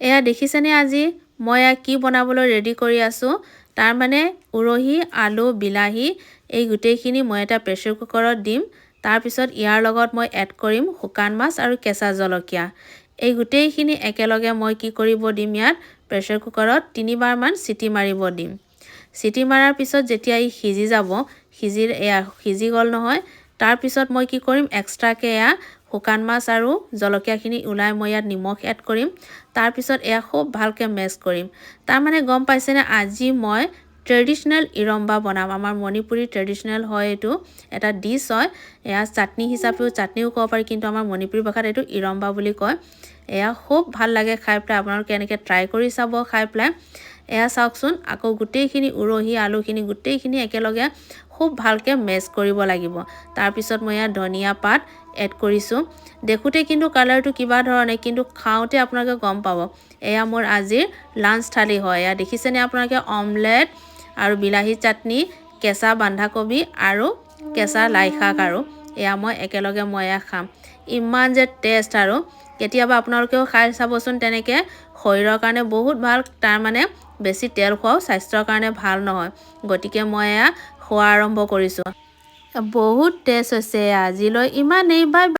এয়া দেখিছেনে আজি মই কি বনাবলৈ ৰেডি কৰি আছোঁ। তাৰ মানে উৰহি, আলু, বিলাহী এই গোটেইখিনি মই এটা প্ৰেছাৰ কুকাৰত দিম। তাৰপিছত ইয়াৰ লগত মই এড কৰিম শুকান মাছ আৰু কেঁচা জলকীয়া। এই গোটেইখিনি একেলগে মই কি কৰিব দিম, ইয়াত প্ৰেছাৰ কুকাৰত 3বাৰমান চিটি মাৰিব দিম। চিটি মাৰাৰ পিছত যেতিয়া ই সিজি যাব, সিজি গ'ল নহয়, তাৰপিছত মই কি কৰিম, এক্সট্ৰাকৈ এয়া শুকান মাছ আৰু জলকীয়াখিনি ওলাই মই ইয়াত নিমখ এড কৰিম। তাৰপিছত এয়া খুব ভালকৈ মেছ কৰিম। তাৰমানে গম পাইছেনে, আজি মই ট্ৰেডিশ্যনেল ইৰম্বা বনাম। আমাৰ মণিপুৰী ট্ৰেডিশ্যনেল হয়, এইটো এটা ডিছ হয়। এয়া চাটনি হিচাপেও চাটনিও ক'ব পাৰি, কিন্তু আমাৰ মণিপুৰী ভাষাত এইটো ইৰম্বা বুলি কয়। এয়া খুব ভাল লাগে খাই পেলাই, আপোনালোকে এনেকৈ ট্ৰাই কৰি চাব খাই পেলাই। এয়া চাওকচোন, আকৌ গোটেইখিনি উৰহি আলুখিনি গোটেইখিনি একেলগে খুব ভালকৈ মেছ কৰিব লাগিব। তাৰপিছত মই ইয়াত ধনিয়া পাত এড কৰিছোঁ। দেখোঁতে কিন্তু কালাৰটো কিবা ধৰণে, কিন্তু খাওঁতে আপোনালোকে গম পাব। এয়া মোৰ আজিৰ লাঞ্চ থালি হয়। এয়া দেখিছেনে আপোনালোকে, অমলেট আৰু বিলাহী চাটনি, কেঁচা বন্ধাকবি আৰু কেঁচা লাই শাক, আৰু এয়া মই একেলগে মই এয়া খাম। ইমান যে টেষ্ট, আৰু কেতিয়াবা আপোনালোকেও খাই চাবচোন তেনেকৈ। শৰীৰৰ কাৰণে বহুত ভাল। তাৰমানে বেছি তেল খোৱাও স্বাস্থ্যৰ কাৰণে ভাল নহয়। গতিকে মই এয়া খোৱা আৰম্ভ কৰিছোঁ। বহুত টেষ্ট হৈছে। আজিলৈ ইমানেই, বাই।